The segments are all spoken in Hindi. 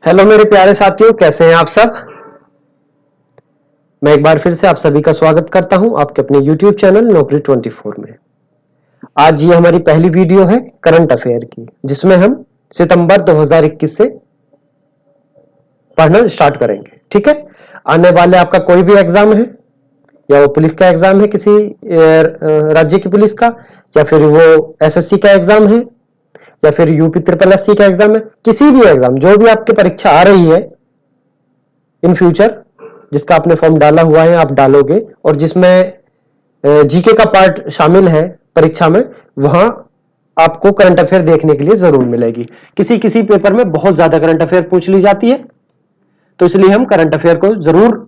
हेलो मेरे प्यारे साथियों, कैसे हैं आप सब। मैं एक बार फिर से आप सभी का स्वागत करता हूं आपके अपने YouTube चैनल नौकरी 24 में। आज ये हमारी पहली वीडियो है करंट अफेयर की, जिसमें हम सितंबर 2021 से पढ़ना स्टार्ट करेंगे। ठीक है, आने वाले आपका कोई भी एग्जाम है, या वो पुलिस का एग्जाम है, किसी राज्य की पुलिस का, या फिर वो SSC का एग्जाम है, या फिर UP SSC का एग्जाम है, किसी भी एग्जाम, जो भी आपकी परीक्षा आ रही है इन फ्यूचर, जिसका आपने फॉर्म डाला हुआ है, आप डालोगे, और जिसमें जीके का पार्ट शामिल है परीक्षा में, वहां आपको करंट अफेयर देखने के लिए जरूर मिलेगी। किसी किसी पेपर में बहुत ज्यादा करंट अफेयर पूछ ली जाती है, तो इसलिए हम करंट अफेयर को जरूर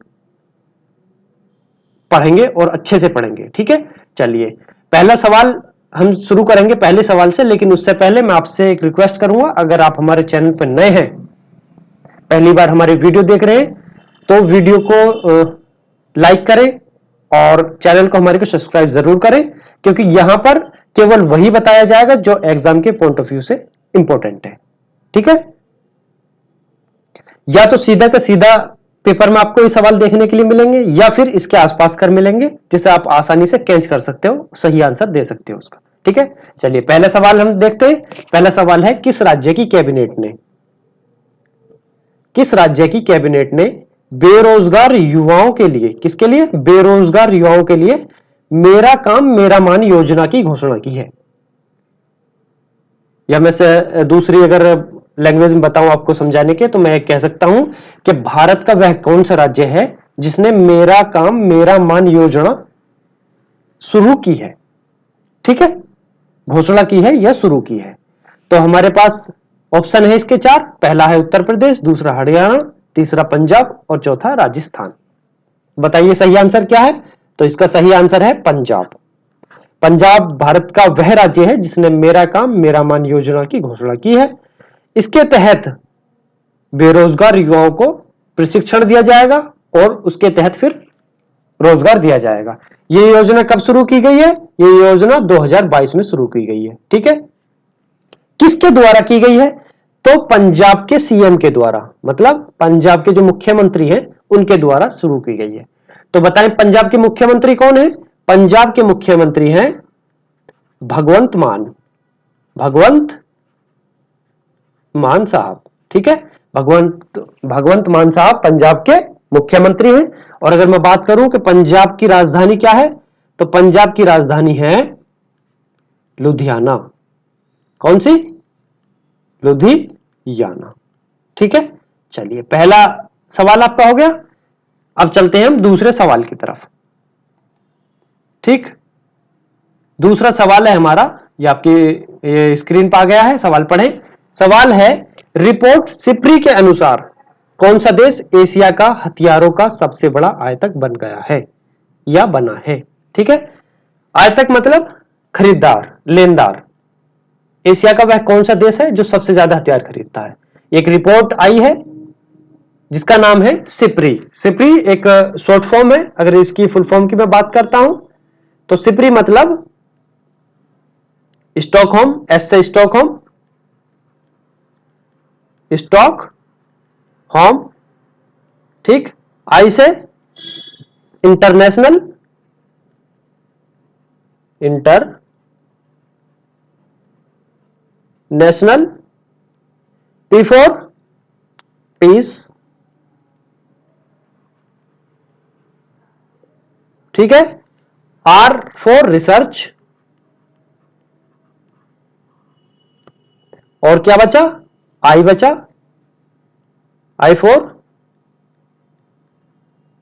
पढ़ेंगे और अच्छे से पढ़ेंगे। ठीक है, चलिए पहला सवाल हम शुरू करेंगे पहले सवाल से, लेकिन उससे पहले मैं आपसे एक रिक्वेस्ट करूंगा, अगर आप हमारे चैनल पर नए हैं, पहली बार हमारी वीडियो देख रहे हैं, तो वीडियो को लाइक करें और चैनल को हमारे को सब्सक्राइब जरूर करें, क्योंकि यहां पर केवल वही बताया जाएगा जो एग्जाम के पॉइंट ऑफ व्यू से इंपॉर्टेंट है। ठीक है, या तो सीधा का सीधा पेपर में आपको ये सवाल देखने के लिए मिलेंगे, या फिर इसके आसपास कर मिलेंगे, जिसे आप आसानी से कैच कर सकते हो, सही आंसर दे सकते हो उसका। ठीक है, चलिए पहला सवाल हम देखते हैं। पहला सवाल है, किस राज्य की कैबिनेट ने बेरोजगार युवाओं के लिए, किसके लिए, बेरोजगार युवाओं के लिए मेरा काम मेरा मान योजना की घोषणा की है। या मैं से दूसरी अगर लैंग्वेज में बताऊं आपको समझाने के, तो मैं कह सकता हूं कि भारत का वह कौन सा राज्य है जिसने मेरा काम मेरा मान योजना शुरू की है। ठीक है, घोषणा की है या शुरू की है। तो हमारे पास ऑप्शन है इसके 4। पहला है उत्तर प्रदेश, दूसरा हरियाणा, तीसरा पंजाब और चौथा राजस्थान। बताइए सही आंसर क्या है। तो इसका सही आंसर है पंजाब। पंजाब भारत का वह राज्य है जिसने मेरा काम मेरा मान योजना की घोषणा की है। इसके तहत बेरोजगार युवाओं को प्रशिक्षण दिया जाएगा और उसके तहत फिर रोजगार दिया जाएगा। ये योजना कब शुरू की गई है? ये योजना 2022 में शुरू की गई है। ठीक है, किसके द्वारा की गई है? तो पंजाब के CM के द्वारा, मतलब पंजाब के जो मुख्यमंत्री हैं उनके द्वारा शुरू की गई है। तो बताएं पंजाब के मुख्यमंत्री कौन है? पंजाब के मुख्यमंत्री हैं भगवंत मान साहब। ठीक है, भगवंत मान साहब पंजाब के मुख्यमंत्री हैं। और अगर मैं बात करूं कि पंजाब की राजधानी क्या है, तो पंजाब की राजधानी है लुधियाना। कौन सी? लुधियाना। ठीक है, चलिए पहला सवाल आपका हो गया। अब चलते हैं हम दूसरे सवाल की तरफ। ठीक, दूसरा सवाल है हमारा, ये आपकी स्क्रीन पर आ गया है, सवाल पढ़ें। सवाल है, रिपोर्ट सिप्री के अनुसार कौन सा देश एशिया का हथियारों का सबसे बड़ा आयातक बन गया है या बना है। ठीक है, आयातक मतलब खरीदार, लेनदार। एशिया का वह कौन सा देश है जो सबसे ज्यादा हथियार खरीदता है। एक रिपोर्ट आई है जिसका नाम है सिप्री। सिप्री एक शॉर्ट फॉर्म है। अगर इसकी फुल फॉर्म की मैं बात करता हूं, तो सिप्री मतलब स्टॉकहोम, एस से स्टॉकहोम, स्टॉक होम, ठीक, आई से इंटरनेशनल, पी फॉर पीस, ठीक है, आर फॉर रिसर्च, और क्या बचा? आई बचा, आई फॉर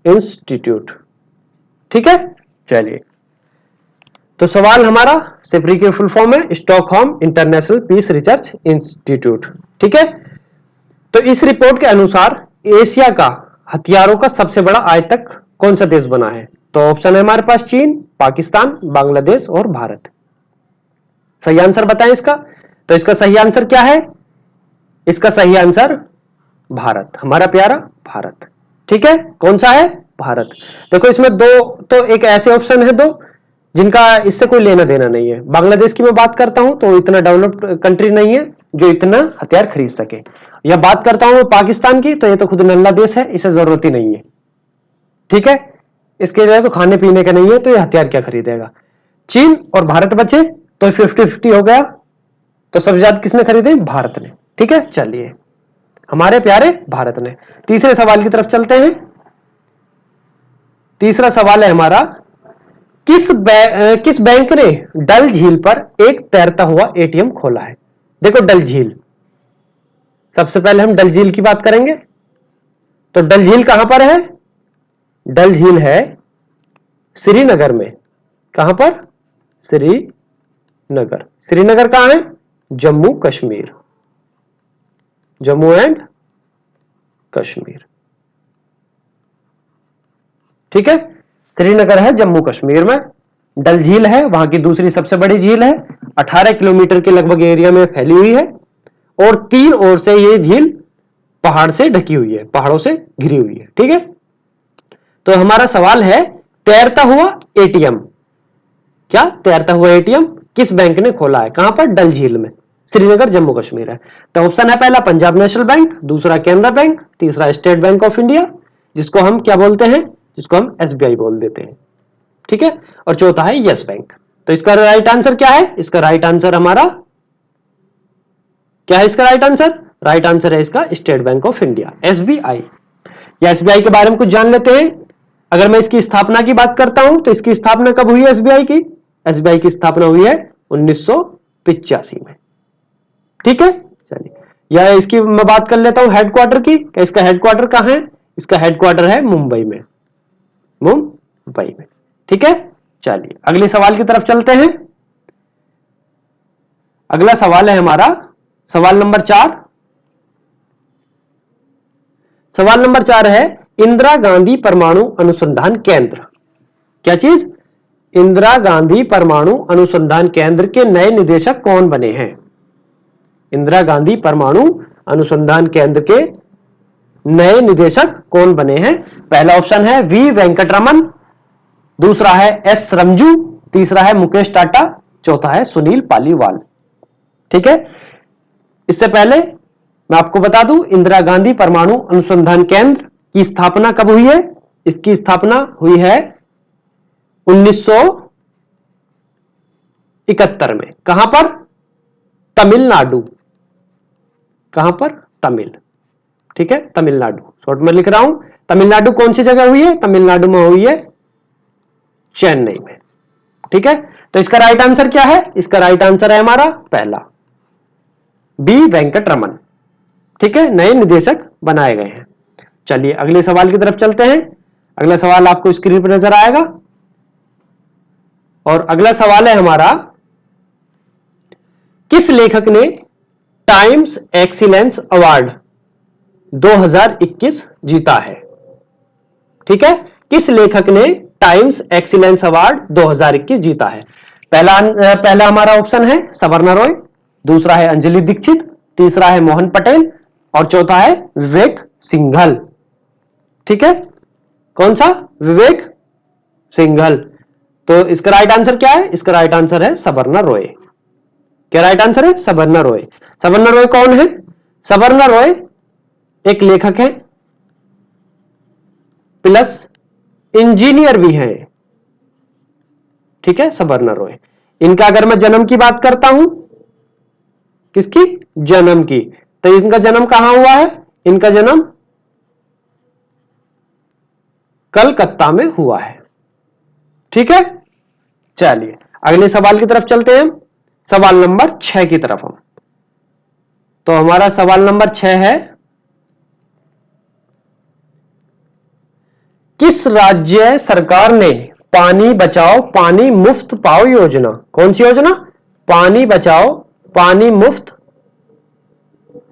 इंस्टीट्यूट। ठीक है, चलिए तो सवाल हमारा, सिप्री की फुल फॉर्म है Stockholm International Peace Research Institute. ठीक है, तो इस रिपोर्ट के अनुसार एशिया का हथियारों का सबसे बड़ा आयातक कौन सा देश बना है? तो ऑप्शन है हमारे पास चीन, पाकिस्तान, बांग्लादेश और भारत। सही आंसर बताएं इसका। तो इसका सही आंसर क्या है? इसका सही आंसर भारत, हमारा प्यारा भारत। ठीक है, कौन सा है? भारत। देखो इसमें दो, तो एक ऐसे ऑप्शन है दो जिनका इससे कोई लेना देना नहीं है। बांग्लादेश की मैं बात करता हूं तो इतना डेवलप्ड कंट्री नहीं है जो इतना हथियार खरीद सके। या बात करता हूं पाकिस्तान की, तो ये तो खुद नल्ला देश है, इसे जरूरत ही नहीं है, ठीक है, इसके लिए तो खाने पीने का नहीं है, तो ये हथियार क्या खरीदेगा। चीन और भारत बचे तो 50-50 हो गया, तो सबसे ज्यादा किसने खरीदे, भारत ने, ठीक है। चलिए हमारे प्यारे भारत ने। तीसरे सवाल की तरफ चलते हैं। तीसरा सवाल है हमारा, किस बैंक ने डल झील पर एक तैरता हुआ एटीएम खोला है। देखो डल झील, सबसे पहले हम डल झील की बात करेंगे। तो डल झील कहां पर है, डल झील है श्रीनगर में। कहां पर, श्रीनगर। श्रीनगर कहां है, जम्मू कश्मीर, जम्मू एंड कश्मीर, ठीक है। श्रीनगर है जम्मू कश्मीर में। डल झील है वहां की दूसरी सबसे बड़ी झील है, 18 किलोमीटर के लगभग एरिया में फैली हुई है, और 3 ओर से ये झील पहाड़ से ढकी हुई है, पहाड़ों से घिरी हुई है, ठीक है। तो हमारा सवाल है, तैरता हुआ एटीएम, क्या तैरता हुआ एटीएम किस बैंक ने खोला है, कहां पर, डल झील में, श्रीनगर जम्मू कश्मीर है। तो ऑप्शन है पहला पंजाब नेशनल बैंक, दूसरा कैनरा बैंक, तीसरा स्टेट बैंक ऑफ इंडिया, जिसको हम क्या बोलते हैं, जिसको हम एसबीआई बोल देते हैं, ठीक है, और चौथा है यस बैंक। तो इसका राइट आंसर क्या है, इसका राइट आंसर हमारा क्या है, इसका राइट आंसर, राइट आंसर है इसका state bank of India, SBI. या एसबीआई के बारे में कुछ जान लेते हैं। अगर मैं इसकी स्थापना की बात करता हूं, तो इसकी स्थापना कब हुई है एसबीआई की, एसबीआई की स्थापना हुई है 1985 में, ठीक है। चलिए, या इसकी मैं बात कर लेता हूं हेडक्वार्टर की, क्या इसका हेडक्वार्टर कहां है, इसका हेडक्वार्टर है मुंबई में, मुंबई में, ठीक है। चलिए अगले सवाल की तरफ चलते हैं। अगला सवाल है हमारा सवाल नंबर 4। सवाल नंबर 4 है, इंदिरा गांधी परमाणु अनुसंधान केंद्र, क्या चीज, इंदिरा गांधी परमाणु अनुसंधान केंद्र के नए निदेशक कौन बने हैं। इंदिरा गांधी परमाणु अनुसंधान केंद्र के नए निदेशक कौन बने हैं। पहला ऑप्शन है वी वेंकटरमन, दूसरा है एस रमजू, तीसरा है मुकेश टाटा, चौथा है सुनील पालीवाल, ठीक है। इससे पहले मैं आपको बता दूं, इंदिरा गांधी परमाणु अनुसंधान केंद्र की स्थापना कब हुई है, इसकी स्थापना हुई है 1971 में। कहां पर, तमिलनाडु, कहां पर, तमिल, ठीक है, तमिलनाडु, शॉर्ट में लिख रहा हूं। तमिलनाडु कौन सी जगह हुई है, तमिलनाडु में हुई है चेन्नई में, ठीक है। तो इसका राइट आंसर क्या है, इसका राइट आंसर है हमारा पहला बी वेंकटरमन, ठीक है, नए निदेशक बनाए गए हैं। चलिए अगले सवाल की तरफ चलते हैं। अगला सवाल आपको स्क्रीन पर नजर आएगा, और अगला सवाल है हमारा, किस लेखक ने टाइम्स एक्सीलेंस अवार्ड 2021 जीता है, ठीक है। किस लेखक ने टाइम्स एक्सीलेंस अवार्ड 2021 जीता है। पहला हमारा ऑप्शन है सवर्णा रॉय, दूसरा है अंजलि दीक्षित, तीसरा है मोहन पटेल, और चौथा है विवेक सिंघल, ठीक है। कौन सा, विवेक सिंघल। तो इसका राइट आंसर क्या है, इसका राइट आंसर है सवर्णा रॉय। क्या राइट आंसर है, सवर्णा रॉय। सवर्णा रॉय कौन है, सवर्णा रॉय एक लेखक है प्लस इंजीनियर भी है, ठीक है, सवर्णा रॉय। इनका अगर मैं जन्म की बात करता हूं, किसकी, जन्म की, तो इनका जन्म कहां हुआ है, इनका जन्म कलकत्ता में हुआ है, ठीक है। चलिए अगले सवाल की तरफ चलते हैं, सवाल नंबर 6 की तरफ हम। तो हमारा सवाल नंबर 6 है, किस राज्य सरकार ने पानी बचाओ पानी मुफ्त पाओ योजना, कौन सी योजना, पानी बचाओ पानी मुफ्त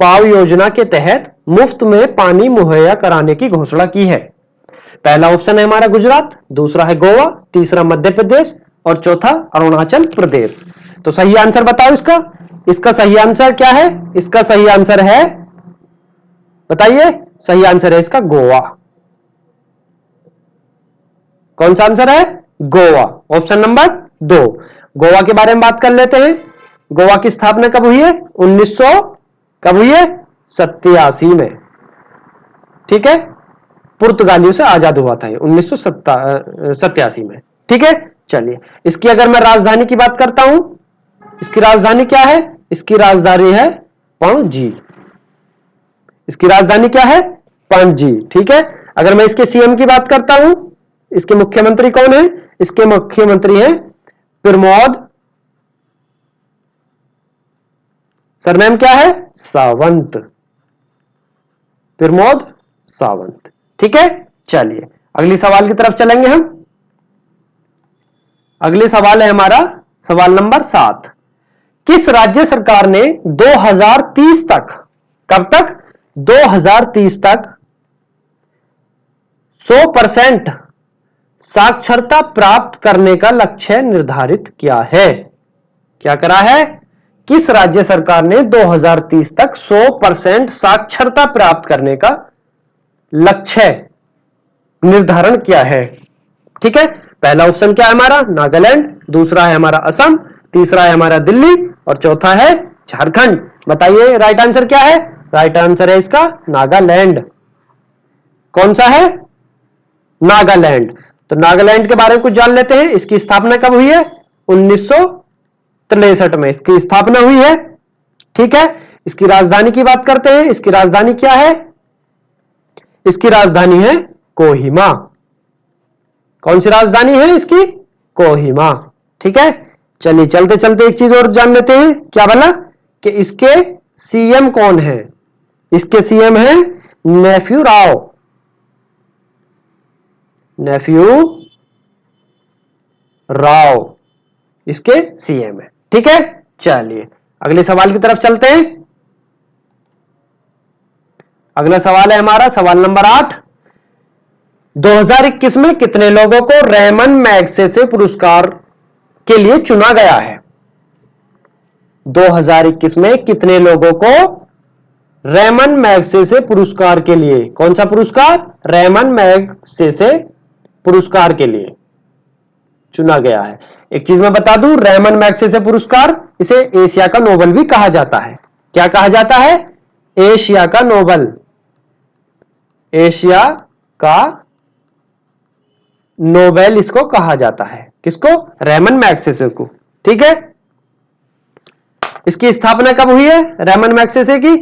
पाओ योजना के तहत मुफ्त में पानी मुहैया कराने की घोषणा की है। पहला ऑप्शन है हमारा गुजरात, दूसरा है गोवा, तीसरा मध्य प्रदेश, और चौथा अरुणाचल प्रदेश। तो सही आंसर बताओ इसका, इसका सही आंसर क्या है, इसका सही आंसर है, बताइए, सही आंसर है इसका गोवा। कौन सा आंसर है, गोवा, ऑप्शन नंबर 2। गोवा के बारे में बात कर लेते हैं। गोवा की स्थापना कब हुई है, 1900 कब हुई है, 87 में, ठीक है, पुर्तगालियों से आजाद हुआ था 1987 में, ठीक है। चलिए, इसकी अगर मैं राजधानी की बात करता हूं, इसकी राजधानी क्या है? इसकी राजधानी है पणजी। इसकी राजधानी क्या है? पणजी, ठीक है। अगर मैं इसके सीएम की बात करता हूं, इसके मुख्यमंत्री कौन है? इसके मुख्यमंत्री हैं प्रमोद, सरनेम क्या है? सावंत, प्रमोद सावंत, ठीक है। चलिए, अगली सवाल की तरफ चलेंगे हम। अगली सवाल है हमारा सवाल नंबर 7। किस राज्य सरकार ने 2030 तक, कब तक? 2030 तक 100% साक्षरता प्राप्त करने का लक्ष्य निर्धारित किया है? क्या करा है? किस राज्य सरकार ने 2030 तक 100% साक्षरता प्राप्त करने का लक्ष्य निर्धारण किया है? ठीक है, पहला ऑप्शन क्या है हमारा? नागालैंड, दूसरा है हमारा असम, तीसरा है हमारा दिल्ली और चौथा है झारखंड। बताइए राइट आंसर क्या है? राइट आंसर है इसका नागालैंड। कौन सा है? नागालैंड। तो नागालैंड के बारे में कुछ जान लेते हैं। इसकी स्थापना कब हुई है? 1963 में इसकी स्थापना हुई है, ठीक है। इसकी राजधानी की बात करते हैं। इसकी राजधानी क्या है? इसकी राजधानी है कोहिमा। कौन सी राजधानी है इसकी? कोहिमा, ठीक है। चलिए, चलते चलते एक चीज और जान लेते हैं। क्या बोला कि इसके सीएम कौन है? इसके सीएम है नेफ्यू राव, नेफ्यू राव इसके सीएम है, ठीक है। चलिए, अगले सवाल की तरफ चलते हैं। अगला सवाल है हमारा सवाल नंबर 8। 2021 में कितने लोगों को रेमन मैग्सेसे पुरस्कार के लिए चुना गया है? 2021 में कितने लोगों को रेमन मैग्सेसे पुरस्कार के लिए, कौन सा पुरस्कार? रेमन मैग्सेसे पुरस्कार के लिए चुना गया है। एक चीज मैं बता दूं, रेमन मैग्सेसे पुरस्कार, इसे एशिया का नोबेल भी कहा जाता है। क्या कहा जाता है? एशिया का नोबेल, एशिया का नोबेल इसको कहा जाता है। किसको? रेमन मैग्सेसे को, ठीक है। इसकी स्थापना कब हुई है रेमन मैग्सेसे की?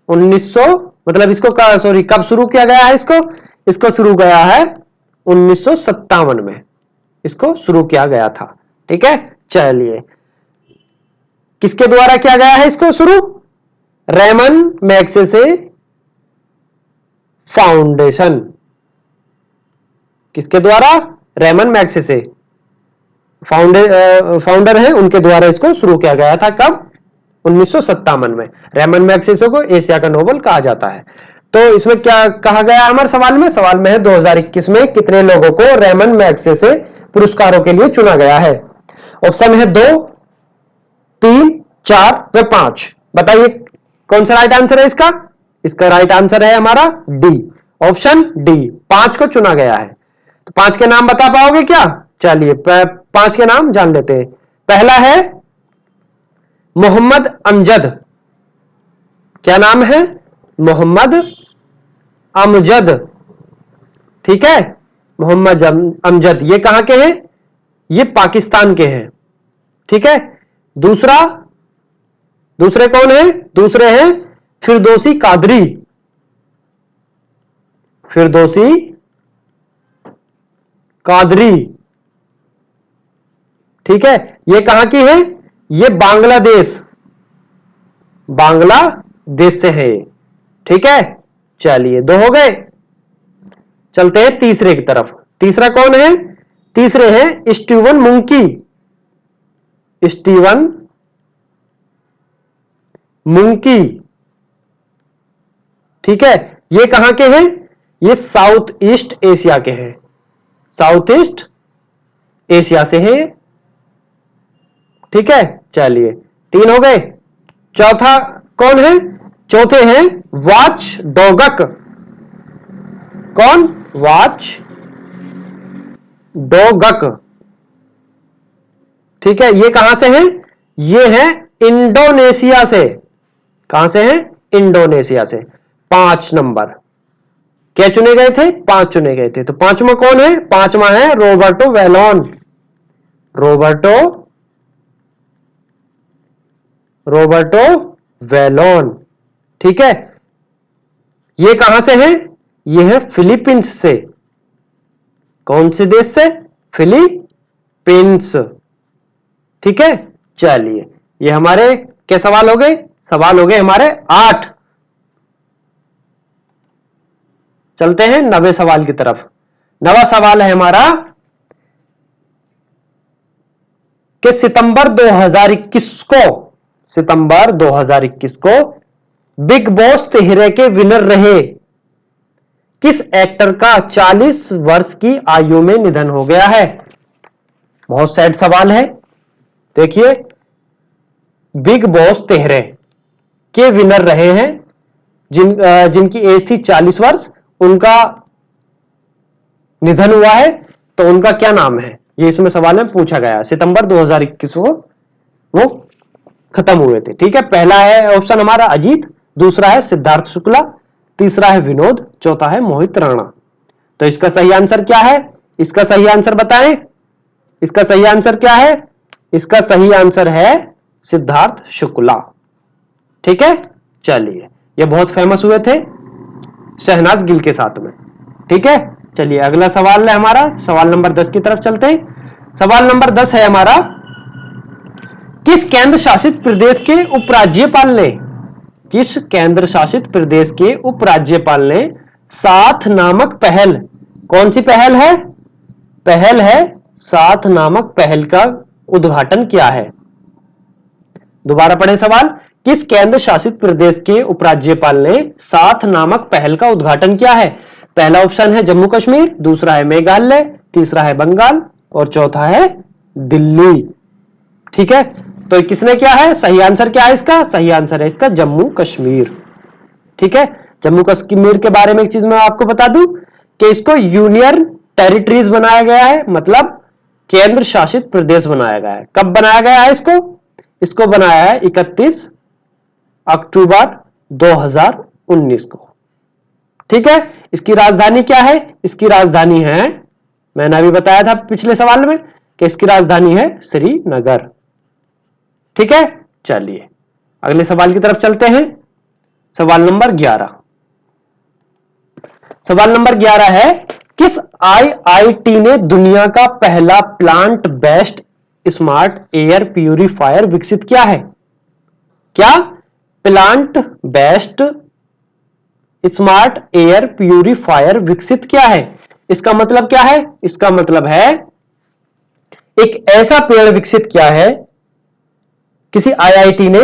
1900 मतलब इसको सॉरी कब शुरू किया गया है? इसको शुरू गया है 1957 में, इसको शुरू किया गया था, ठीक है। चलिए, किसके द्वारा किया गया है इसको शुरू? Ramon Magsaysay Foundation. किसके द्वारा? रेमन मैग्सेसे फाउंडर है, उनके द्वारा इसको शुरू किया गया था। कब? 1957 में। रेमन मैग्सेसे को एशिया का नोबेल कहा जाता है। तो इसमें क्या कहा गया हमारे सवाल में? सवाल में है 2021 में कितने लोगों को रेमन मैग्सेसे पुरस्कारों के लिए चुना गया है। ऑप्शन है 2, 3, 4 व 5। बताइए कौन सा राइट आंसर है इसका? इसका राइट आंसर है हमारा डी, ऑप्शन डी, 5 को चुना गया है। तो 5 के नाम बता पाओगे क्या? चलिए 5 के नाम जान लेते हैं। पहला है मोहम्मद अमजद। क्या नाम है? मोहम्मद अमजद, ठीक है। मोहम्मद अमजद, ये कहां के हैं? ये पाकिस्तान के हैं, ठीक है। दूसरे कौन है? दूसरे हैं फिरदौसी कादरी, फिरदौसी कादरी, ठीक है। ये कहां की है? ये बांग्लादेश से है, ठीक है। चलिए 2 हो गए। चलते हैं तीसरे की तरफ। तीसरा कौन है? तीसरे हैं स्टीवन मुंकी, स्टीवन मुंकी, ठीक है। ये कहां के हैं? ये साउथ ईस्ट एशिया के हैं, साउथ ईस्ट एशिया से है, ठीक है। चलिए 3 हो गए। चौथा कौन है? चौथे हैं वाच डोगक। कौन? वाच डोगक, ठीक है। ये कहां से हैं? ये है इंडोनेशिया से। कहां से हैं? इंडोनेशिया से। 5 नंबर क्या चुने गए थे? 5 चुने गए थे। तो पांचवा कौन है? पांचवा है रॉबर्टो वेलोन। रॉबर्टो वेलोन, ठीक है। ये कहां से है? ये है फिलीपींस से। कौन से देश से? फिलीपींस, ठीक है। चलिए, ये हमारे क्या सवाल हो गए? सवाल हो गए हमारे 8। चलते हैं 9वें सवाल की तरफ। 9वां सवाल है हमारा कि सितंबर 2021 को बिग बॉस 13 के विनर रहे किस एक्टर का 40 वर्ष की आयु में निधन हो गया है? बहुत सैड सवाल है। देखिए, बिग बॉस 13 के विनर रहे हैं जिनकी एज थी 40 वर्ष, उनका निधन हुआ है, तो उनका क्या नाम है? ये इसमें सवाल में पूछा गया। सितंबर 2021 को वो खत्म हुए थे, ठीक है। पहला है ऑप्शन हमारा अजीत, दूसरा है सिद्धार्थ शुक्ला, तीसरा है विनोद, चौथा है मोहित राणा। तो इसका सही आंसर क्या है? इसका सही आंसर बताएं। इसका सही आंसर क्या है? इसका सही आंसर है सिद्धार्थ शुक्ला, ठीक है। चलिए, ये बहुत फेमस हुए थे शहनाज गिल के साथ में, ठीक है। चलिए, अगला सवाल है हमारा, सवाल नंबर 10 की तरफ चलते हैं। सवाल नंबर 10 है हमारा, किस केंद्र शासित प्रदेश के उपराज्यपाल ने साथ नामक पहल, कौन सी पहल है? पहल है साथ नामक पहल का उद्घाटन किया है? दोबारा पढ़ें सवाल। किस केंद्र शासित प्रदेश के उपराज्यपाल ने साथ नामक पहल का उद्घाटन किया है? पहला ऑप्शन है जम्मू कश्मीर, दूसरा है मेघालय, तीसरा है बंगाल और चौथा है दिल्ली, ठीक है। तो किसने किया है? सही आंसर क्या है इसका? सही आंसर है इसका जम्मू कश्मीर, ठीक है। जम्मू कश्मीर के बारे में एक चीज मैं आपको बता दूं कि इसको यूनियन टेरिटरीज बनाया गया है, मतलब केंद्र शासित प्रदेश बनाया गया है। कब बनाया गया है इसको बनाया है 31 अक्टूबर 2019 को, ठीक है। इसकी राजधानी क्या है? इसकी राजधानी है, मैंने अभी बताया था पिछले सवाल में कि इसकी राजधानी है श्रीनगर, ठीक है। चलिए, अगले सवाल की तरफ चलते हैं। सवाल नंबर 11। सवाल नंबर 11 है, किस आईआईटी ने दुनिया का पहला plant based smart air purifier विकसित किया है? क्या? Plant based smart air purifier विकसित किया है। इसका मतलब क्या है? इसका मतलब है एक ऐसा पेड़ विकसित किया है किसी आईआईटी ने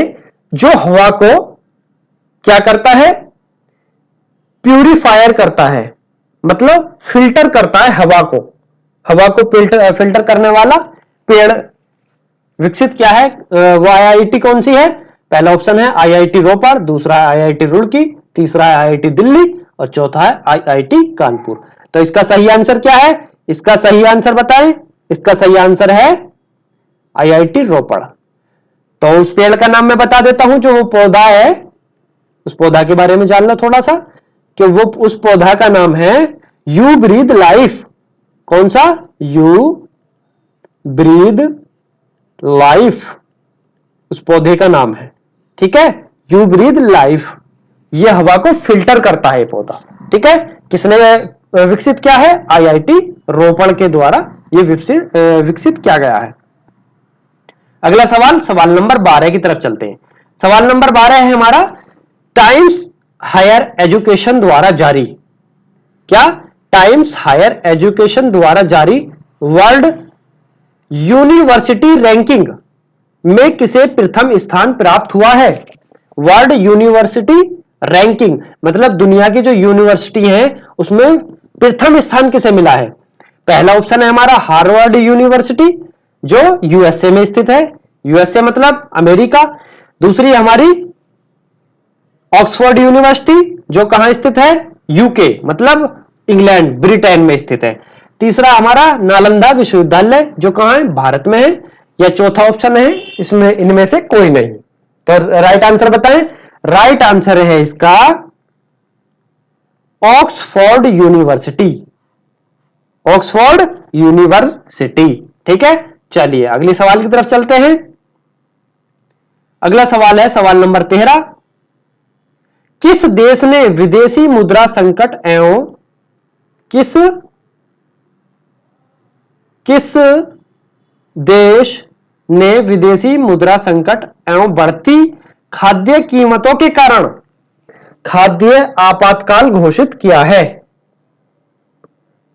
जो हवा को क्या करता है? प्यूरिफायर करता है, मतलब फिल्टर करता है हवा को फिल्टर करने वाला पेड़ विकसित किया है। वो आईआईटी कौन सी है? पहला ऑप्शन है आईआईटी रोपड़, दूसरा है आईआईटी रुड़की, तीसरा है आईआईटी दिल्ली और चौथा है आईआईटी कानपुर। तो इसका सही आंसर क्या है? इसका सही आंसर बताएं। इसका सही आंसर है आईआईटी रोपड़। तो उस पेड़ का नाम मैं बता देता हूं, जो वो पौधा है, उस पौधा के बारे में जानना थोड़ा सा, कि वो उस पौधा का नाम है यू ब्रीद लाइफ। कौन सा? यू ब्रीद लाइफ उस पौधे का नाम है, ठीक है। यू ब्रीद लाइफ, ये हवा को फिल्टर करता है ये पौधा, ठीक है। किसने विकसित किया है? आईआईटी रोपड़ के द्वारा ये विकसित किया गया है। अगला सवाल, सवाल नंबर 12 की तरफ चलते हैं। सवाल नंबर 12 है हमारा, टाइम्स हायर एजुकेशन द्वारा जारी, क्या? टाइम्स हायर एजुकेशन द्वारा जारी वर्ल्ड यूनिवर्सिटी रैंकिंग में किसे प्रथम स्थान प्राप्त हुआ है? वर्ल्ड यूनिवर्सिटी रैंकिंग मतलब दुनिया की जो यूनिवर्सिटी है उसमें प्रथम स्थान किसे मिला है? पहला ऑप्शन है हमारा हार्वर्ड यूनिवर्सिटी, जो यूएसए में स्थित है, यूएसए मतलब अमेरिका। दूसरी हमारी ऑक्सफोर्ड यूनिवर्सिटी, जो कहां स्थित है? यूके मतलब इंग्लैंड, ब्रिटेन में स्थित है। तीसरा हमारा नालंदा विश्वविद्यालय, जो कहां है? भारत में है। या चौथा ऑप्शन है इसमें, इनमें से कोई नहीं। तो राइट आंसर बताएं। राइट आंसर है इसका ऑक्सफोर्ड यूनिवर्सिटी, ऑक्सफोर्ड यूनिवर्सिटी। ठीक है, चलिए अगले सवाल की तरफ चलते हैं। अगला सवाल है सवाल नंबर 13। किस देश ने विदेशी मुद्रा संकट एवं किस देश ने विदेशी मुद्रा संकट एवं बढ़ती खाद्य कीमतों के कारण खाद्य आपातकाल घोषित किया है?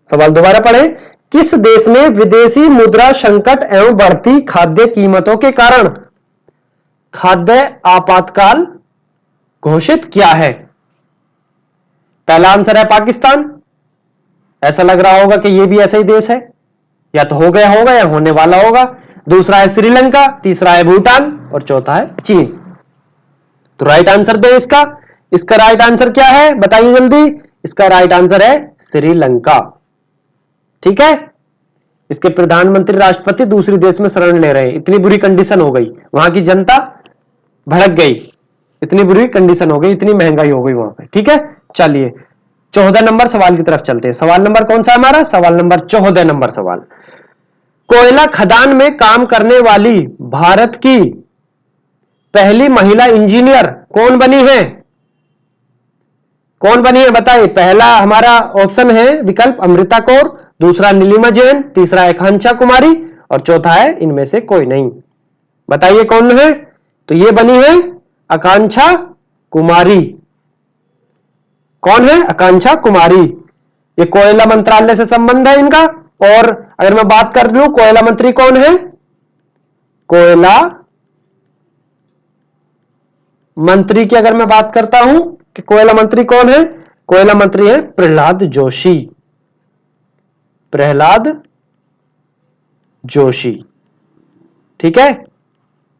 सवाल दोबारा पढ़ें। किस देश ने विदेशी मुद्रा संकट एवं बढ़ती खाद्य कीमतों के कारण खाद्य आपातकाल घोषित किया है? पहला आंसर है पाकिस्तान, ऐसा लग रहा होगा कि यह भी ऐसा ही देश है, या तो हो गया होगा या होने वाला होगा। दूसरा है श्रीलंका, तीसरा है भूटान और चौथा है चीन। तो राइट आंसर दे इसका। इसका राइट आंसर क्या है बताइए जल्दी। इसका राइट आंसर है श्रीलंका। ठीक है, इसके प्रधानमंत्री राष्ट्रपति दूसरे देश में शरण ले रहे हैं, इतनी बुरी कंडीशन हो गई, वहां की जनता भड़क गई, इतनी बुरी कंडीशन हो गई, इतनी महंगाई हो गई वहां पे। ठीक है, चलिए 14 नंबर सवाल की तरफ चलते हैं। सवाल नंबर कौन सा हमारा? सवाल नंबर 14 नंबर सवाल। कोयला खदान में काम करने वाली भारत की पहली महिला इंजीनियर कौन बनी है? कौन बनी है बताइए। पहला हमारा ऑप्शन है विकल्प अमृता कौर, दूसरा नीलिमा जैन, तीसरा है आकांक्षा कुमारी और चौथा है इनमें से कोई नहीं। बताइए कौन है? तो ये बनी है आकांक्षा कुमारी। कौन है? आकांक्षा कुमारी। ये कोयला मंत्रालय से संबंध है इनका। और अगर मैं बात कर लूं कोयला मंत्री कौन है? कोयला मंत्री की अगर मैं बात करता हूं कि कोयला मंत्री कौन है? कोयला मंत्री है प्रहलाद जोशी। प्रहलाद जोशी। ठीक है,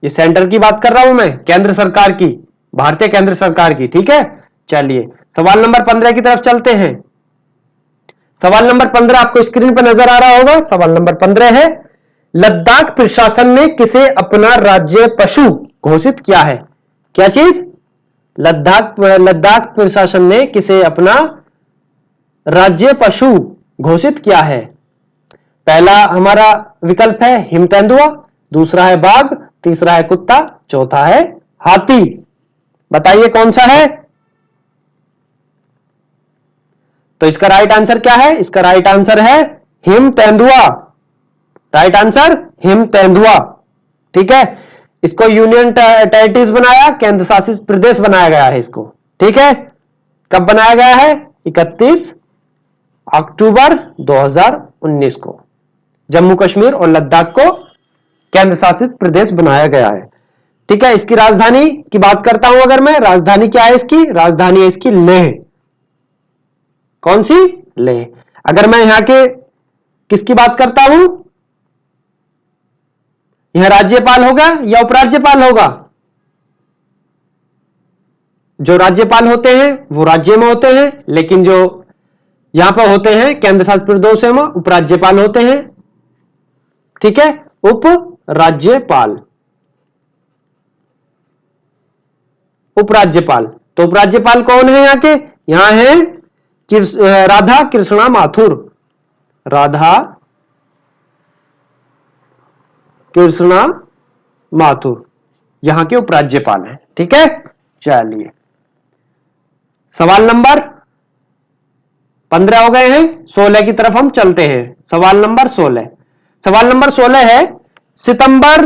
ये सेंटर की बात कर रहा हूं मैं, केंद्र सरकार की, भारतीय केंद्र सरकार की। ठीक है, चलिए सवाल नंबर 15 की तरफ चलते हैं। सवाल नंबर 15 आपको स्क्रीन पर नजर आ रहा होगा। सवाल नंबर 15 है लद्दाख प्रशासन ने किसे अपना राज्य पशु घोषित किया है? क्या चीज? लद्दाख प्रशासन ने किसे अपना राज्य पशु घोषित किया है? पहला हमारा विकल्प है हिम तेंदुआ, दूसरा है बाघ, तीसरा है कुत्ता, चौथा है हाथी। बताइए कौन सा है? तो इसका राइट आंसर क्या है? इसका राइट आंसर है हिम तेंदुआ। राइट आंसर हिम तेंदुआ। ठीक है, इसको यूनियन टेरिटरीज बनाया, केंद्र शासित प्रदेश बनाया गया है इसको। ठीक है, कब बनाया गया है? 31 अक्टूबर 2019 को जम्मू कश्मीर और लद्दाख को केंद्र शासित प्रदेश बनाया गया है। ठीक है, इसकी राजधानी की बात करता हूं अगर मैं, राजधानी क्या है इसकी? राजधानी है इसकी लेह। कौन सी? लेह। अगर मैं यहां के किसकी बात करता हूं, यह राज्यपाल होगा या उपराज्यपाल होगा? जो राज्यपाल होते हैं वो राज्य में होते हैं, लेकिन जो यहां पर होते हैं केंद्र शासित प्रदेशों में उपराज्यपाल होते हैं। ठीक है, उपराज्यपाल। उपराज्यपाल। तो उपराज्यपाल कौन है यहां के? यहां है राधा कृष्णा माथुर। राधा कृष्णा माथुर यहां के उपराज्यपाल हैं। ठीक है, चलिए सवाल नंबर 15 हो गए हैं, 16 की तरफ हम चलते हैं। सवाल नंबर 16। सवाल नंबर 16 है सितंबर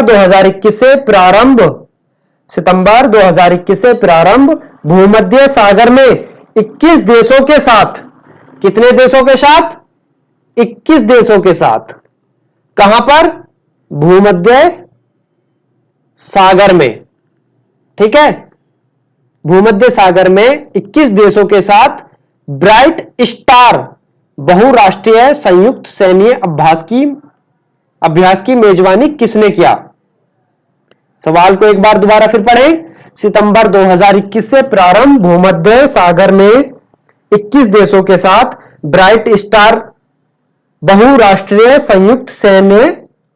2021 से प्रारंभ भूमध्य सागर में 21 देशों के साथ, कितने देशों के साथ? 21 देशों के साथ। कहां पर? भूमध्य सागर में। ठीक है, भूमध्य सागर में 21 देशों के साथ ब्राइट स्टार बहुराष्ट्रीय संयुक्त सैन्य अभ्यास की मेजबानी किसने किया? सवाल को एक बार दोबारा फिर पढ़ें। सितंबर 2021 से प्रारंभ भूमध्य सागर में 21 देशों के साथ ब्राइट स्टार बहुराष्ट्रीय संयुक्त सैन्य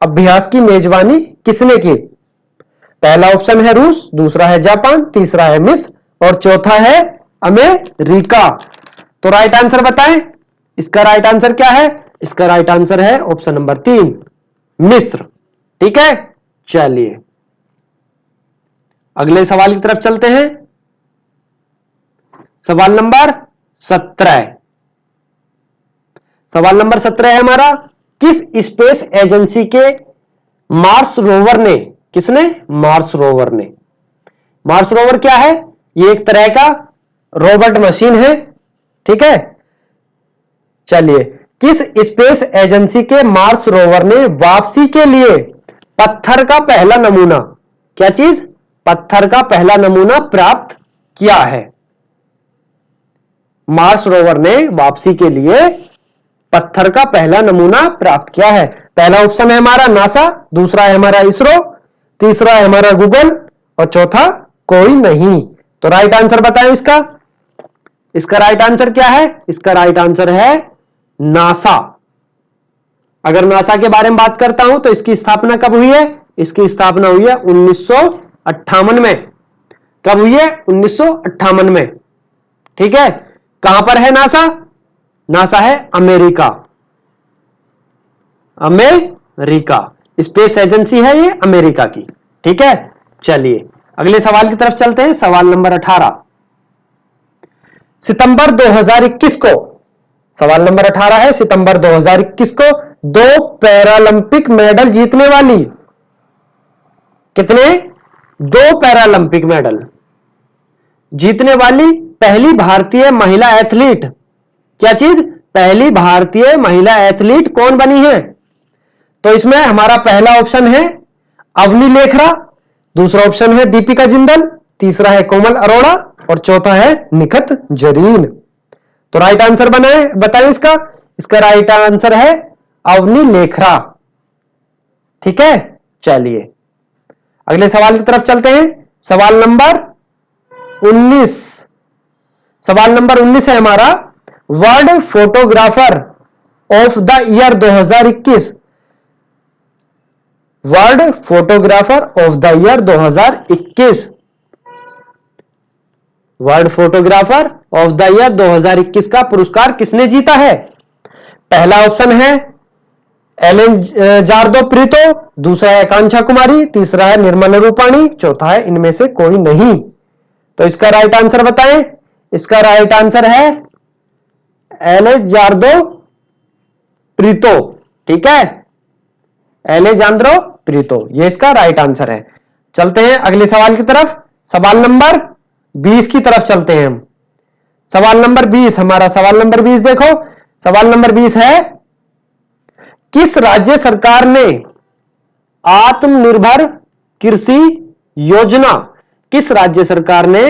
अभ्यास की मेजबानी किसने की? पहला ऑप्शन है रूस, दूसरा है जापान, तीसरा है मिस्र और चौथा है अमेरिका। तो राइट आंसर बताएं, इसका राइट आंसर क्या है? इसका राइट आंसर है ऑप्शन नंबर 3, मिस्र। ठीक है, चलिए अगले सवाल की तरफ चलते हैं। सवाल नंबर 17। सवाल नंबर 17 है हमारा, किस स्पेस एजेंसी के मार्स रोवर ने, किसने? मार्स रोवर ने। मार्स रोवर क्या है? ये एक तरह का रोबोट मशीन है। ठीक है, चलिए किस स्पेस एजेंसी के मार्स रोवर ने वापसी के लिए पत्थर का पहला नमूना, क्या चीज? पत्थर का पहला नमूना प्राप्त किया है। मार्स रोवर ने वापसी के लिए पत्थर का पहला नमूना प्राप्त किया है। पहला ऑप्शन है हमारा नासा, दूसरा है हमारा इसरो, तीसरा है हमारा गूगल और चौथा कोई नहीं। तो राइट आंसर बताएं इसका। इसका राइट आंसर क्या है? इसका राइट आंसर है नासा। अगर नासा के बारे में बात करता हूं तो इसकी स्थापना कब हुई है? इसकी स्थापना हुई है 1958 में। कब हुई है? 1958 में। ठीक है, कहां पर है नासा? नासा है अमेरिका। अमेरिका स्पेस एजेंसी है ये अमेरिका की। ठीक है, चलिए अगले सवाल की तरफ चलते हैं। सवाल नंबर 18। सितंबर 2021 को, सवाल नंबर 18 है, सितंबर 2021 को 2 पैरालंपिक मेडल जीतने वाली, कितने? 2 पैरालंपिक मेडल जीतने वाली पहली भारतीय महिला एथलीट, क्या चीज? पहली भारतीय महिला एथलीट कौन बनी है? तो इसमें हमारा पहला ऑप्शन है अवनी लेखरा, दूसरा ऑप्शन है दीपिका जिंदल, तीसरा है कोमल अरोड़ा और चौथा है निखत जरीन। तो राइट आंसर बताएं इसका। इसका राइट आंसर है अवनी लेखरा। ठीक है, चलिए अगले सवाल की तरफ चलते हैं। सवाल नंबर 19। सवाल नंबर 19 है हमारा, world photographer of the year 2021, world photographer of the year 2021, world photographer of the year 2021 का पुरस्कार किसने जीता है? पहला ऑप्शन है एलेन जार्दो प्रीतो, दूसरा है आकांक्षा कुमारी, तीसरा है निर्मला रूपाणी, चौथा है इनमें से कोई नहीं। तो इसका राइट आंसर बताएं। इसका राइट आंसर है एलेजार्दो प्रीतो। ठीक है, एलेजांद्रो प्रीतो, ये इसका राइट आंसर है। चलते हैं अगले सवाल की तरफ। सवाल नंबर 20 की तरफ चलते हैं हम। सवाल नंबर 20 हमारा, सवाल नंबर 20 देखो। सवाल नंबर 20 है, किस राज्य सरकार ने आत्मनिर्भर कृषि योजना, किस राज्य सरकार ने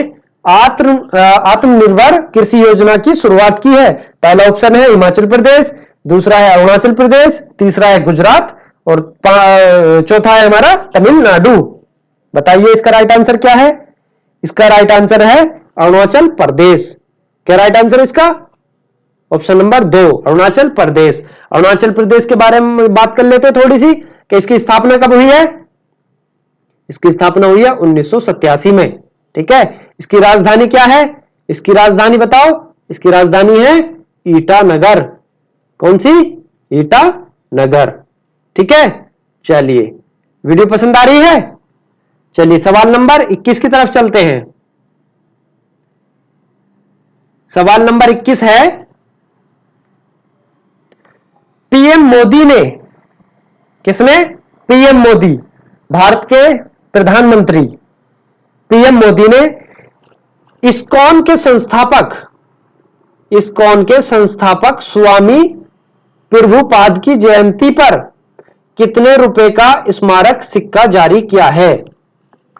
आत्मनिर्भर कृषि योजना की शुरुआत की है? पहला ऑप्शन है हिमाचल प्रदेश, दूसरा है अरुणाचल प्रदेश, तीसरा है गुजरात और चौथा है हमारा तमिलनाडु। बताइए इसका राइट आंसर क्या है? इसका राइट आंसर है अरुणाचल प्रदेश। क्या राइट आंसर इसका? Option number 2 Arunachal Pradesh. अरुणाचल प्रदेश के बारे में बात कर लेते हैं थोड़ी सी कि इसकी स्थापना कब हुई है। इसकी स्थापना हुई है 1987 में। ठीक है, इसकी राजधानी क्या है? इसकी राजधानी बताओ। इसकी राजधानी है ईटानगर। कौन सी? ईटानगर। ठीक है, चलिए वीडियो पसंद आ रही है? चलिए सवाल नंबर 21 की तरफ चलते हैं। सवाल नंबर 21 है, पीएम मोदी ने, किसने? पीएम मोदी, भारत के प्रधानमंत्री पीएम मोदी ने इस्कॉन के संस्थापक स्वामी प्रभुपाद की जयंती पर कितने रुपए का स्मारक सिक्का जारी किया है?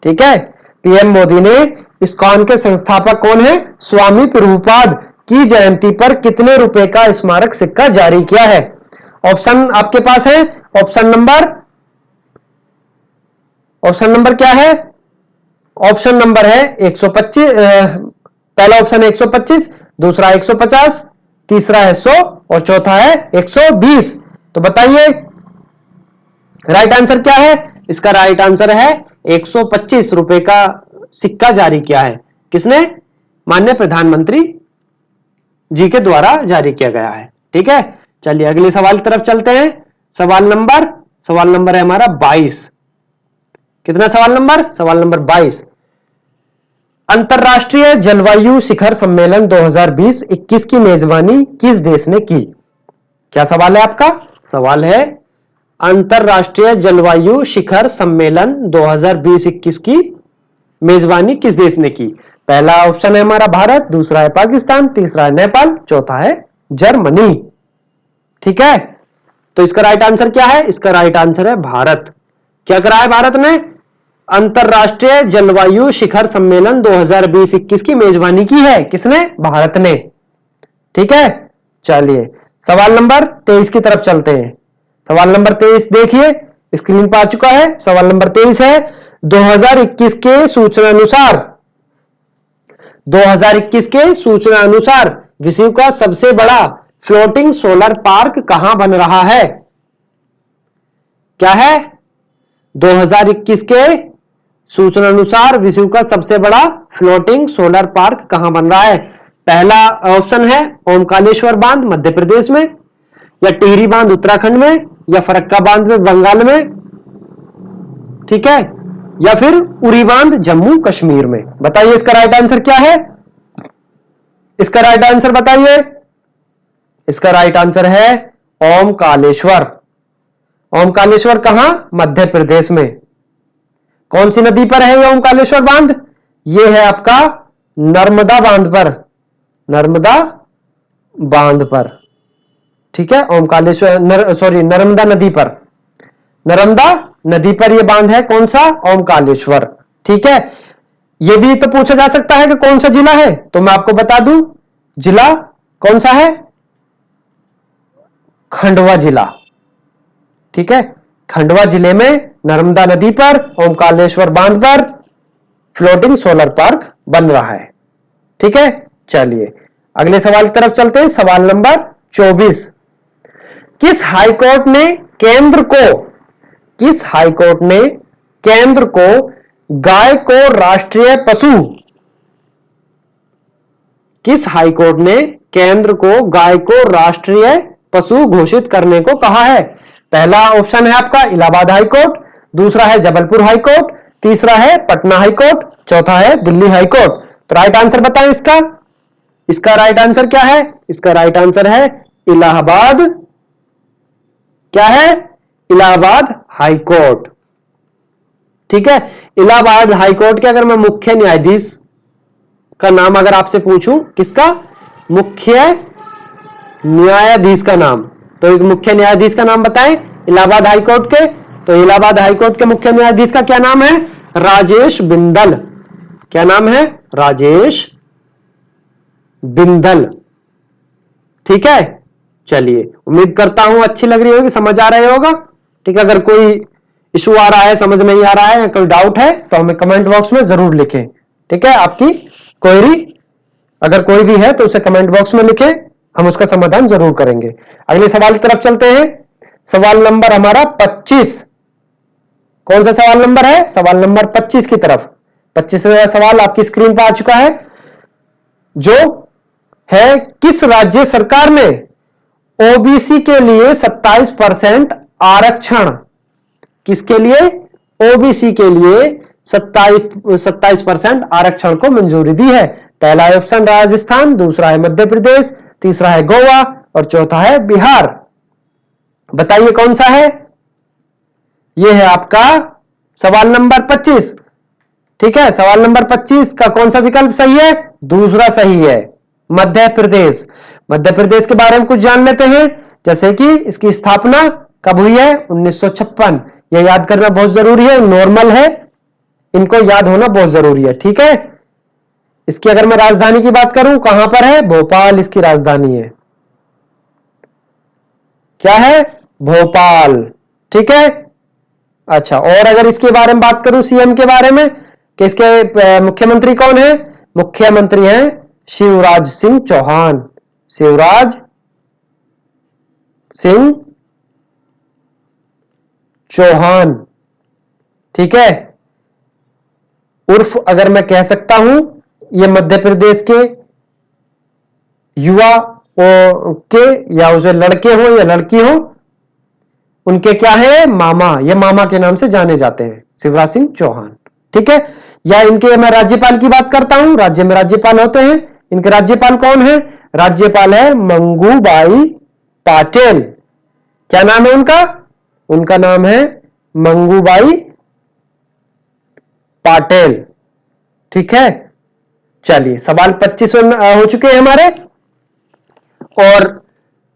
ठीक है, पीएम मोदी ने इस्कॉन के संस्थापक कौन है? स्वामी प्रभुपाद की जयंती पर कितने रुपए का स्मारक सिक्का जारी किया है? ऑप्शन आपके पास है। ऑप्शन नंबर क्या है? ऑप्शन नंबर है 125। पहला ऑप्शन है 125, दूसरा 150, तीसरा है 100 और चौथा है 120। तो बताइए राइट आंसर क्या है? इसका राइट आंसर है 125 रुपए का सिक्का जारी किया है। किसने? माननीय प्रधानमंत्री जी के द्वारा जारी किया गया है। ठीक है, चलिए अगले सवाल की तरफ चलते हैं। सवाल नंबर है हमारा 22। कितना सवाल नंबर? सवाल नंबर 22। अंतरराष्ट्रीय जलवायु शिखर सम्मेलन 2020-21 की मेजबानी किस देश ने की? क्या सवाल है आपका? सवाल है अंतरराष्ट्रीय जलवायु शिखर सम्मेलन 2020-21 की मेजबानी किस देश ने की? पहला ऑप्शन है हमारा भारत, दूसरा है पाकिस्तान, तीसरा है नेपाल, चौथा है जर्मनी। ठीक है, तो इसका राइट आंसर क्या है? इसका राइट आंसर है भारत। क्या करा है भारत ने? अंतरराष्ट्रीय जलवायु शिखर सम्मेलन 2020-21 की मेजबानी की है। किसने? भारत ने। ठीक है, चलिए सवाल नंबर 23 की तरफ चलते हैं। सवाल नंबर 23 देखिए, स्क्रीन पर आ चुका है। सवाल नंबर 23 है 2021 के सूचना अनुसार 2021 के सूचना अनुसार विश्व का सबसे बड़ा फ्लोटिंग सोलर पार्क कहां बन रहा है? क्या है? 2021 के सूचना अनुसार विश्व का सबसे बड़ा फ्लोटिंग सोलर पार्क कहां बन रहा है? पहला ऑप्शन है ओमकालेश्वर बांध मध्य प्रदेश में, या टिहरी बांध उत्तराखंड में, या फरक्का बांध में बंगाल में, ठीक है, या फिर उरी बांध जम्मू कश्मीर में। बताइए इसका राइट आंसर क्या है? इसका राइट आंसर बताइए। इसका राइट आंसर है ओमकालेश्वर। ओमकालेश्वर कहां? मध्य प्रदेश में। कौन सी नदी पर है यह ओमकालेश्वर बांध? यह है आपका नर्मदा बांध पर, नर्मदा बांध पर। ठीक है, ओमकालेश्वर नर्मदा नदी पर, नर्मदा नदी पर यह बांध है। कौन सा? ओमकालेश्वर। ठीक है, यह भी तो पूछा जा सकता है कि कौन सा जिला है, तो मैं आपको बता दूं, जिला कौन सा है? खंडवा जिला। ठीक है, खंडवा जिले में नर्मदा नदी पर ओमकालेश्वर बांध पर फ्लोटिंग सोलर पार्क बन रहा है। ठीक है, चलिए अगले सवाल की तरफ चलते हैं। सवाल नंबर 24। किस हाईकोर्ट ने केंद्र को गाय को राष्ट्रीय पशु किस हाईकोर्ट ने केंद्र को गाय को राष्ट्रीय पशु घोषित करने को कहा है? पहला ऑप्शन है आपका इलाहाबाद हाईकोर्ट, दूसरा है जबलपुर हाईकोर्ट, तीसरा है पटना हाईकोर्ट, चौथा है दिल्ली हाईकोर्ट। तो राइट आंसर बताएं इसका। इसका राइट आंसर क्या है? इसका राइट आंसर है इलाहाबाद। क्या है? इलाहाबाद हाईकोर्ट। ठीक है, इलाहाबाद हाईकोर्ट के अगर मैं मुख्य न्यायाधीश का नाम अगर आपसे पूछूं, किसका? मुख्य न्यायाधीश का नाम, तो एक मुख्य न्यायाधीश का नाम बताएं इलाहाबाद हाईकोर्ट के। तो इलाहाबाद हाईकोर्ट के मुख्य न्यायाधीश का क्या नाम है? राजेश बिंदल। क्या नाम है? राजेश बिंदल। ठीक है, चलिए उम्मीद करता हूं अच्छी लग रही होगी, समझ आ रहे होगा। ठीक है, अगर कोई इशू आ रहा है, समझ नहीं आ रहा है या कोई डाउट है तो हमें कमेंट बॉक्स में जरूर लिखें। ठीक है, आपकी क्वेरी अगर कोई भी है तो उसे कमेंट बॉक्स में लिखें, हम उसका समाधान जरूर करेंगे। अगले सवाल की तरफ चलते हैं। सवाल नंबर हमारा 25। कौन सा सवाल नंबर है? सवाल नंबर 25 की तरफ। 25वां सवाल आपकी स्क्रीन पर आ चुका है, जो है किस राज्य सरकार ने ओबीसी के लिए 27% आरक्षण, किसके लिए? ओबीसी के लिए 27% आरक्षण को मंजूरी दी है। पहला ऑप्शन राजस्थान, दूसरा है मध्य प्रदेश, तीसरा है गोवा और चौथा है बिहार। बताइए कौन सा है? यह है आपका सवाल नंबर 25। ठीक है, सवाल नंबर 25 का कौन सा विकल्प सही है? दूसरा सही है, मध्य प्रदेश। मध्य प्रदेश के बारे में कुछ जान लेते हैं, जैसे कि इसकी स्थापना कब हुई है? 1956। यह याद करना बहुत जरूरी है, नॉर्मल है, इनको याद होना बहुत जरूरी है। ठीक है, इसकी अगर मैं राजधानी की बात करूं, कहां पर है? भोपाल इसकी राजधानी है। क्या है? भोपाल। ठीक है, अच्छा, और अगर इसके बारे में बात करूं, सीएम के बारे में, कि इसके मुख्यमंत्री कौन है? मुख्यमंत्री हैं शिवराज सिंह चौहान। शिवराज सिंह चौहान। ठीक है, उर्फ अगर मैं कह सकता हूं, ये मध्य प्रदेश के युवा के, या उसे लड़के हो या लड़की हो, उनके क्या है, मामा, ये मामा के नाम से जाने जाते हैं, शिवराज सिंह चौहान। ठीक है। या इनके मैं राज्यपाल की बात करता हूं, राज्य में राज्यपाल होते हैं, इनके राज्यपाल कौन है, राज्यपाल है मंगूबाई पाटिल। क्या नाम है उनका, उनका नाम है मंगूबाई पाटिल। ठीक है। चलिए, सवाल 25 हो चुके हैं हमारे, और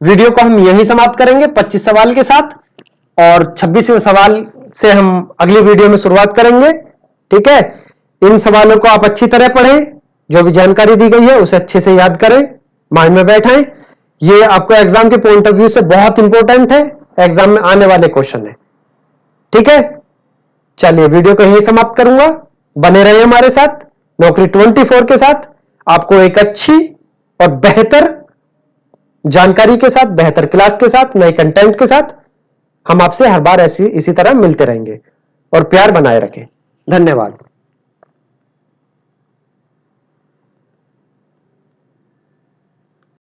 वीडियो को हम यहीं समाप्त करेंगे 25 सवाल के साथ, और 26वें सवाल से हम अगली वीडियो में शुरुआत करेंगे। ठीक है। इन सवालों को आप अच्छी तरह पढ़ें, जो भी जानकारी दी गई है उसे अच्छे से याद करें, माइंड में बैठाएं। ये आपको एग्जाम के पॉइंट ऑफ व्यू से बहुत इंपॉर्टेंट है, एग्जाम में आने वाले क्वेश्चन है। ठीक है। चलिए, वीडियो को यहीं समाप्त करूंगा। बने रहे हमारे साथ नौकरी 24 के साथ, आपको एक अच्छी और बेहतर जानकारी के साथ, बेहतर क्लास के साथ, नए कंटेंट के साथ हम आपसे हर बार इसी तरह मिलते रहेंगे, और प्यार बनाए रखें। धन्यवाद।